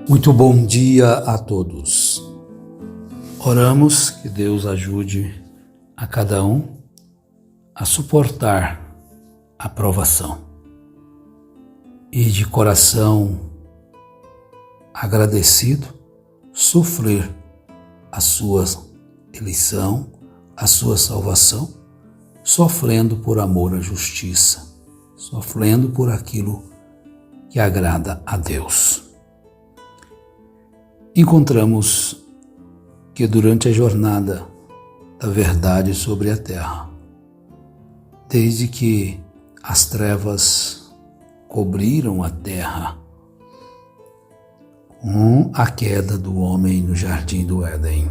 Muito bom dia a todos. Oramos que Deus ajude a cada um a suportar a provação e de coração agradecido sofrer a sua eleição, a sua salvação, sofrendo por amor à justiça, sofrendo por aquilo que agrada a Deus. Encontramos que durante a jornada da verdade sobre a terra, desde que as trevas cobriram a terra, com a queda do homem no jardim do Éden,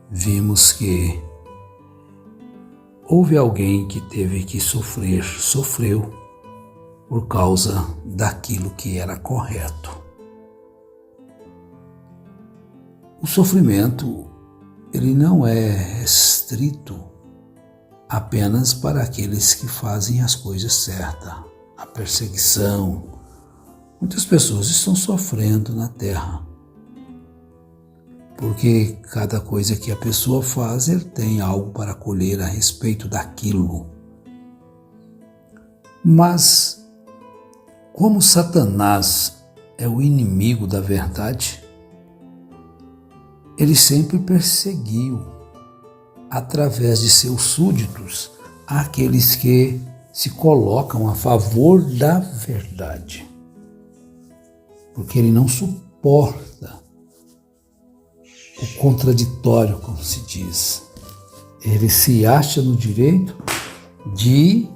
vimos que houve alguém que teve que sofreu por causa daquilo que era correto. O sofrimento, ele não é restrito apenas para aqueles que fazem as coisas certas. A perseguição, muitas pessoas estão sofrendo na terra, porque cada coisa que a pessoa faz, ele tem algo para colher a respeito daquilo. Mas como Satanás é o inimigo da verdade, ele sempre perseguiu, através de seus súditos, aqueles que se colocam a favor da verdade. Porque ele não suporta o contraditório, como se diz. Ele se acha no direito de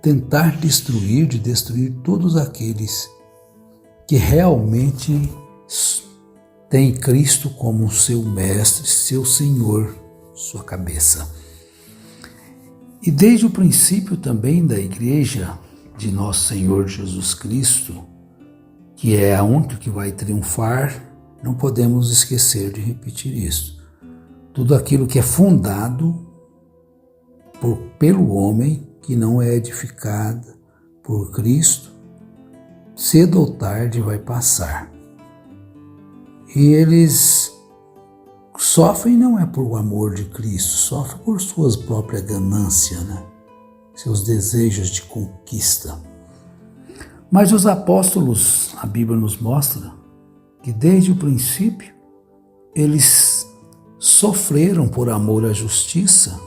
tentar destruir todos aqueles que realmente têm Cristo como seu mestre, seu Senhor, sua cabeça. E desde o princípio também da igreja de nosso Senhor Jesus Cristo, que é a única que vai triunfar, não podemos esquecer de repetir isso. Tudo aquilo que é fundado pelo homem, que não é edificado por Cristo, cedo ou tarde vai passar. E eles sofrem não é por o amor de Cristo, sofrem por suas próprias ganâncias, seus desejos de conquista. Mas os apóstolos, a Bíblia nos mostra que desde o princípio eles sofreram por amor à justiça,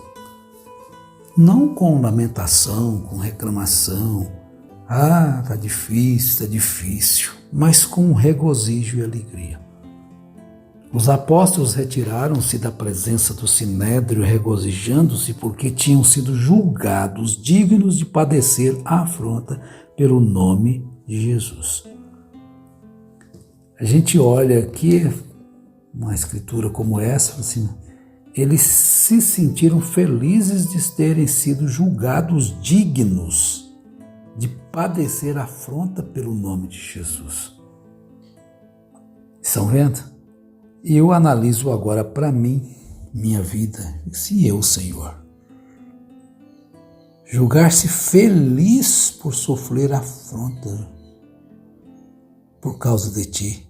não com lamentação, com reclamação, tá difícil, mas com regozijo e alegria. Os apóstolos retiraram-se da presença do sinédrio, regozijando-se porque tinham sido julgados dignos de padecer a afronta pelo nome de Jesus. A gente olha aqui uma escritura como essa, assim, eles se sentiram felizes de terem sido julgados dignos de padecer a afronta pelo nome de Jesus. Estão vendo? E eu analiso agora para mim, minha vida, se eu, Senhor, julgar-se feliz por sofrer afronta por causa de Ti.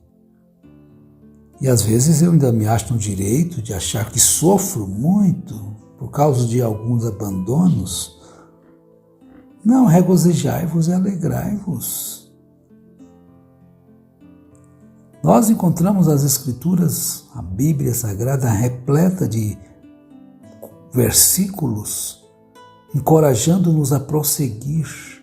E às vezes eu ainda me acho no direito de achar que sofro muito por causa de alguns abandonos. Não, regozijai-vos e alegrai-vos. Nós encontramos as Escrituras, a Bíblia Sagrada, repleta de versículos, encorajando-nos a prosseguir.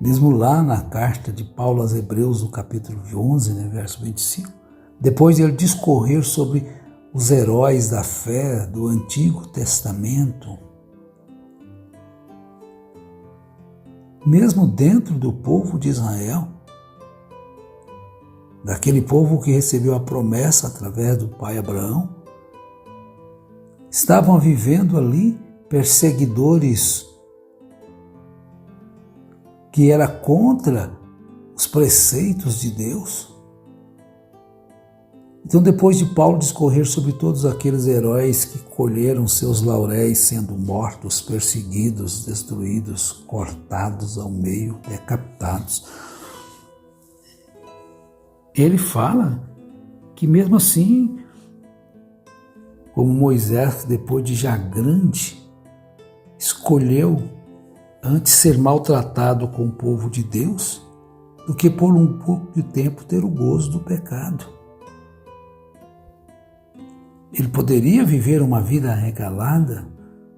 Mesmo lá na carta de Paulo aos Hebreus, no capítulo 11, verso 25, depois de ele discorrer sobre os heróis da fé do Antigo Testamento, mesmo dentro do povo de Israel, daquele povo que recebeu a promessa através do pai Abraão, estavam vivendo ali perseguidores que era contra os preceitos de Deus. Então, depois de Paulo discorrer sobre todos aqueles heróis que colheram seus lauréis sendo mortos, perseguidos, destruídos, cortados ao meio, decapitados, ele fala que mesmo assim, como Moisés, depois de já grande, escolheu antes ser maltratado com o povo de Deus do que por um pouco de tempo ter o gozo do pecado. Ele poderia viver uma vida regalada,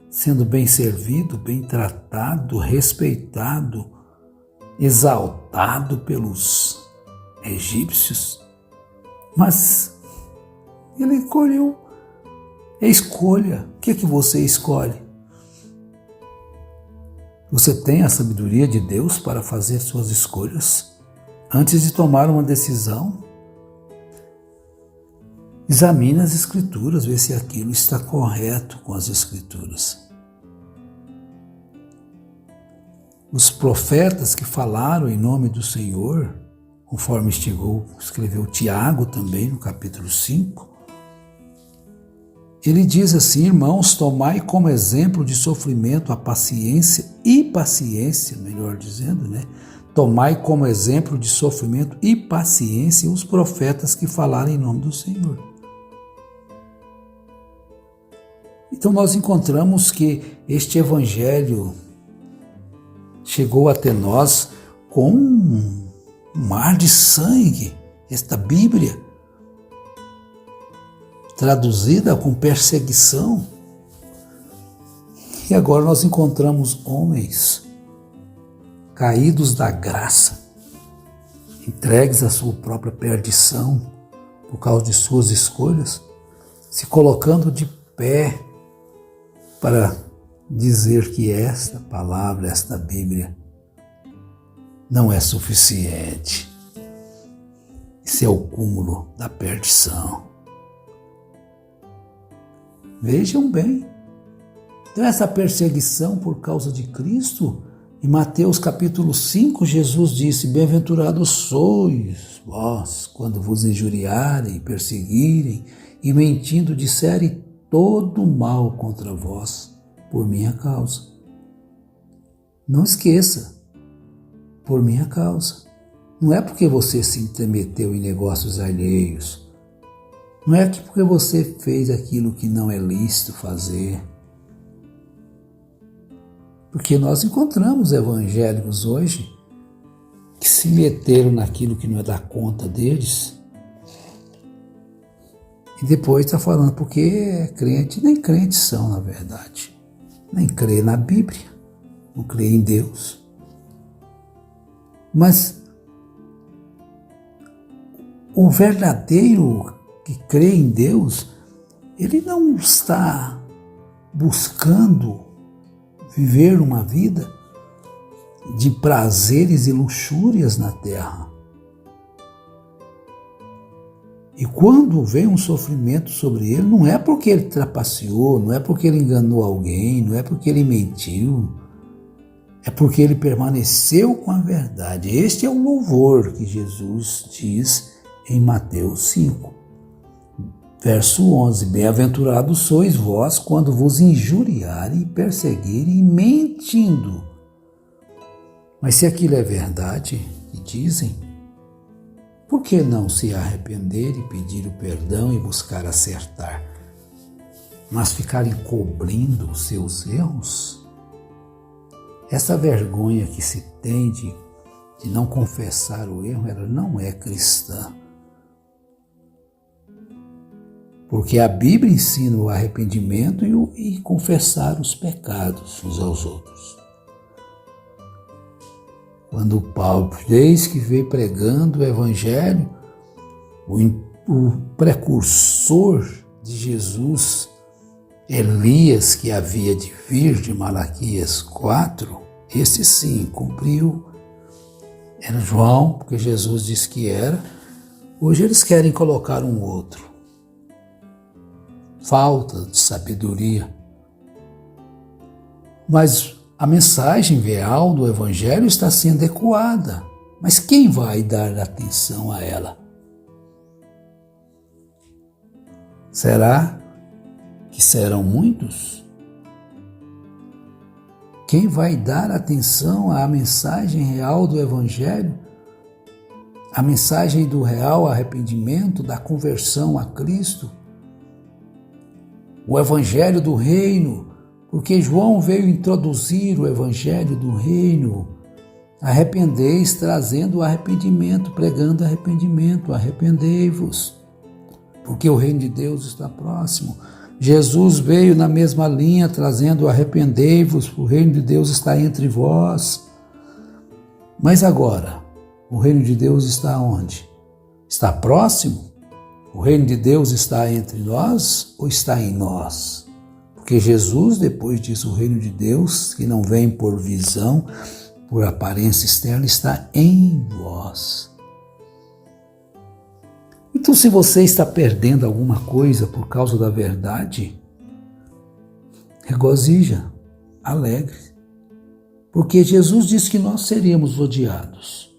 sendo bem servido, bem tratado, respeitado, exaltado pelos egípcios, mas ele escolheu. É escolha. O que é que você escolhe? Você tem a sabedoria de Deus para fazer suas escolhas? Antes de tomar uma decisão, examine as Escrituras, vê se aquilo está correto com as Escrituras. Os profetas que falaram em nome do Senhor, conforme escreveu Tiago também no capítulo 5, ele diz assim: irmãos, tomai como exemplo de sofrimento a paciência, melhor dizendo, né? Tomai como exemplo de sofrimento e paciência os profetas que falaram em nome do Senhor. Então nós encontramos que este evangelho chegou até nós com um mar de sangue, esta Bíblia, traduzida com perseguição. E agora nós encontramos homens caídos da graça, entregues à sua própria perdição por causa de suas escolhas, se colocando de pé para dizer que esta palavra, esta Bíblia, não é suficiente. Isso é o cúmulo da perdição. Vejam bem. Então essa perseguição por causa de Cristo, em Mateus capítulo 5, Jesus disse: bem-aventurados sois vós, quando vos injuriarem, perseguirem e mentindo disserem todo mal contra vós, por minha causa. Não esqueça, por minha causa. Não é porque você se intrometeu em negócios alheios. Não é porque você fez aquilo que não é lícito fazer. Porque nós encontramos evangélicos hoje que se meteram naquilo que não é da conta deles. E depois está falando porque é crente, nem crentes são, na verdade. Nem crê na Bíblia, não crê em Deus. Mas o verdadeiro que crê em Deus, ele não está buscando viver uma vida de prazeres e luxúrias na terra. E quando vem um sofrimento sobre ele, não é porque ele trapaceou, não é porque ele enganou alguém, não é porque ele mentiu, é porque ele permaneceu com a verdade. Este é o louvor que Jesus diz em Mateus 5, verso 11. Bem-aventurados sois vós quando vos injuriarem e perseguirem, mentindo. Mas se aquilo é verdade, e dizem, por que não se arrepender e pedir o perdão e buscar acertar? Mas ficarem cobrindo os seus erros? Essa vergonha que se tem de não confessar o erro, ela não é cristã. Porque a Bíblia ensina o arrependimento e confessar os pecados uns aos outros. Quando Paulo, desde que veio pregando o Evangelho, o precursor de Jesus, Elias, que havia de vir, de Malaquias 4, esse sim cumpriu. Era João, porque Jesus disse que era. Hoje eles querem colocar um outro. Falta de sabedoria. Mas a mensagem real do Evangelho está sendo ecoada. Mas quem vai dar atenção a ela? Será que serão muitos? Quem vai dar atenção à mensagem real do Evangelho? A mensagem do real arrependimento, da conversão a Cristo? O Evangelho do Reino, porque João veio introduzir o Evangelho do Reino. Arrependei-vos, trazendo o arrependimento, pregando arrependimento, arrependei-vos, porque o reino de Deus está próximo. Jesus veio na mesma linha, trazendo arrependei-vos, o reino de Deus está entre vós. Mas agora, o reino de Deus está onde? Está próximo? O reino de Deus está entre nós ou está em nós? Porque Jesus depois diz, o reino de Deus, que não vem por visão, por aparência externa, está em vós. Então, se você está perdendo alguma coisa por causa da verdade, regozija, alegre, porque Jesus disse que nós seríamos odiados.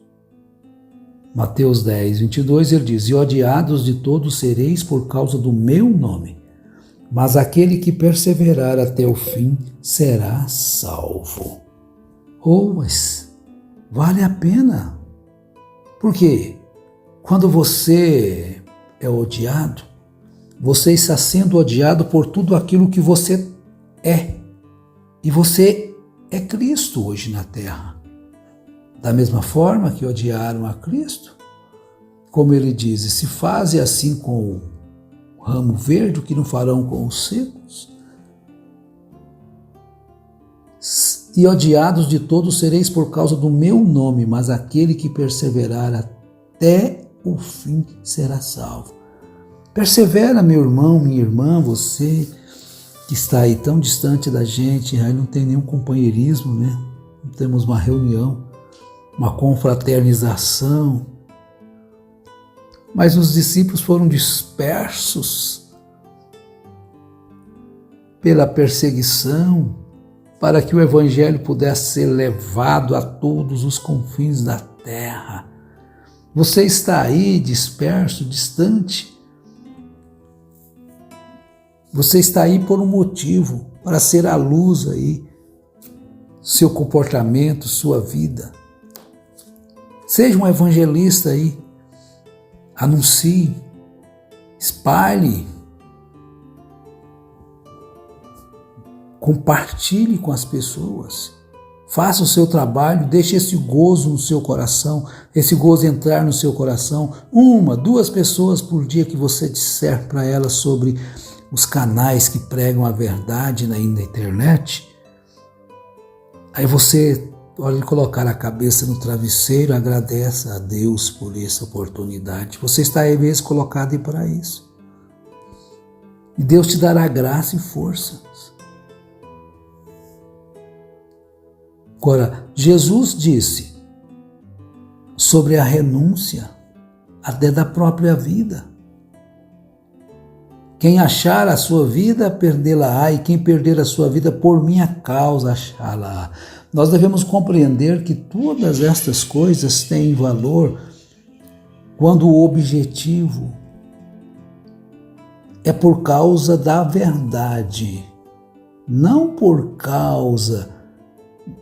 Mateus 10, 22, ele diz, e odiados de todos sereis por causa do meu nome, mas aquele que perseverar até o fim será salvo. Mas vale a pena. Por quê? Quando você é odiado, você está sendo odiado por tudo aquilo que você é. E você é Cristo hoje na terra. Da mesma forma que odiaram a Cristo, como ele diz, se fazem assim com o ramo verde, o que não farão com os secos? E odiados de todos sereis por causa do meu nome, mas aquele que perseverar até o fim será salvo. Persevera, meu irmão, minha irmã, você que está aí tão distante da gente, aí não tem nenhum companheirismo, né? Não temos uma reunião, uma confraternização. Mas os discípulos foram dispersos pela perseguição, para que o Evangelho pudesse ser levado a todos os confins da terra. Você está aí disperso, distante. Você está aí por um motivo, para ser a luz aí, seu comportamento, sua vida. Seja um evangelista aí, anuncie, espalhe, compartilhe com as pessoas, faça o seu trabalho, deixe esse gozo no seu coração, esse gozo entrar no seu coração. 1, 2 pessoas por dia que você disser para elas sobre os canais que pregam a verdade na internet. Aí você pode colocar a cabeça no travesseiro, agradeça a Deus por essa oportunidade. Você está às vezes colocado aí para isso. E Deus te dará graça e força. Agora, Jesus disse sobre a renúncia até da própria vida. Quem achar a sua vida, perdê-la-á, e quem perder a sua vida por minha causa, achá-la-á. Nós devemos compreender que todas estas coisas têm valor quando o objetivo é por causa da verdade, não por causa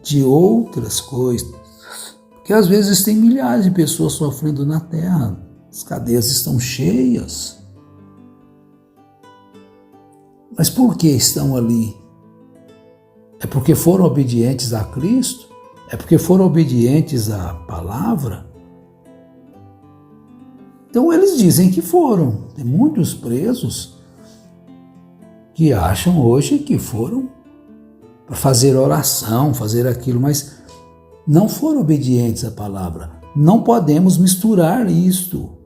de outras coisas. Porque às vezes tem milhares de pessoas sofrendo na terra, as cadeias estão cheias. Mas por que estão ali? É porque foram obedientes a Cristo? É porque foram obedientes à palavra? Então eles dizem que foram. Tem muitos presos que acham hoje que foram para fazer oração, fazer aquilo, mas não foram obedientes à palavra. Não podemos misturar isto.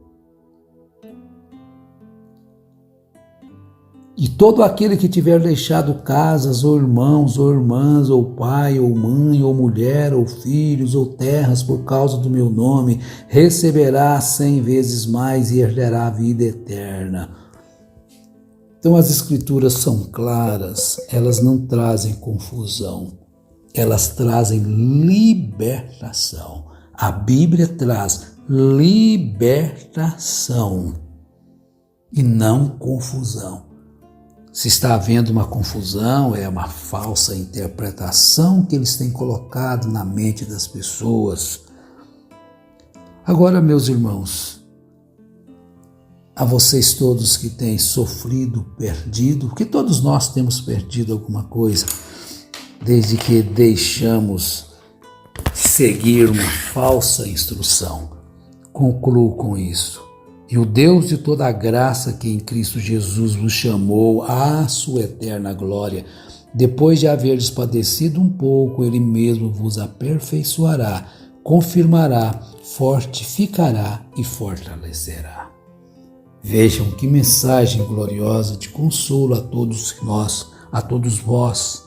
E todo aquele que tiver deixado casas, ou irmãos, ou irmãs, ou pai, ou mãe, ou mulher, ou filhos, ou terras, por causa do meu nome, receberá 100 vezes mais e herdará a vida eterna. Então as Escrituras são claras, elas não trazem confusão, elas trazem libertação. A Bíblia traz libertação. e não confusão. Se está havendo uma confusão, é uma falsa interpretação que eles têm colocado na mente das pessoas. Agora, meus irmãos, a vocês todos que têm sofrido, perdido, porque todos nós temos perdido alguma coisa, desde que deixamos seguir uma falsa instrução. Concluo com isso. E o Deus de toda a graça que em Cristo Jesus vos chamou à sua eterna glória, depois de haveres padecido um pouco, Ele mesmo vos aperfeiçoará, confirmará, fortificará e fortalecerá. Vejam que mensagem gloriosa de consolo a todos nós, a todos vós,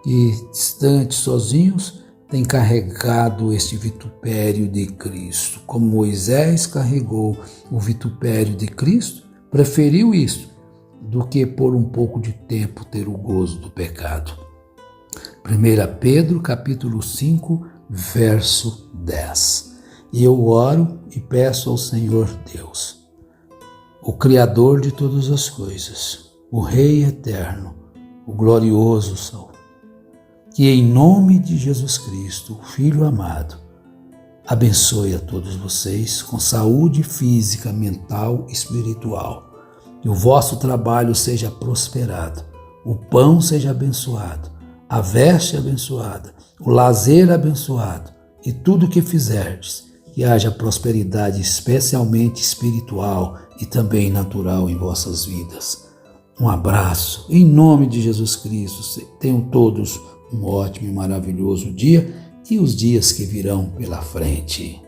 que distantes, sozinhos, têm carregado este vitupério de Cristo. Como Moisés carregou o vitupério de Cristo, preferiu isto do que por um pouco de tempo ter o gozo do pecado. 1 Pedro capítulo 5, verso 10. E eu oro e peço ao Senhor Deus, o Criador de todas as coisas, o Rei eterno, o glorioso Salvador, que em nome de Jesus Cristo, o Filho amado, abençoe a todos vocês com saúde física, mental e espiritual. Que o vosso trabalho seja prosperado, o pão seja abençoado, a veste abençoada, o lazer abençoado e tudo que fizerdes, que haja prosperidade especialmente espiritual e também natural em vossas vidas. Um abraço, em nome de Jesus Cristo. Tenham todos um ótimo e maravilhoso dia e os dias que virão pela frente.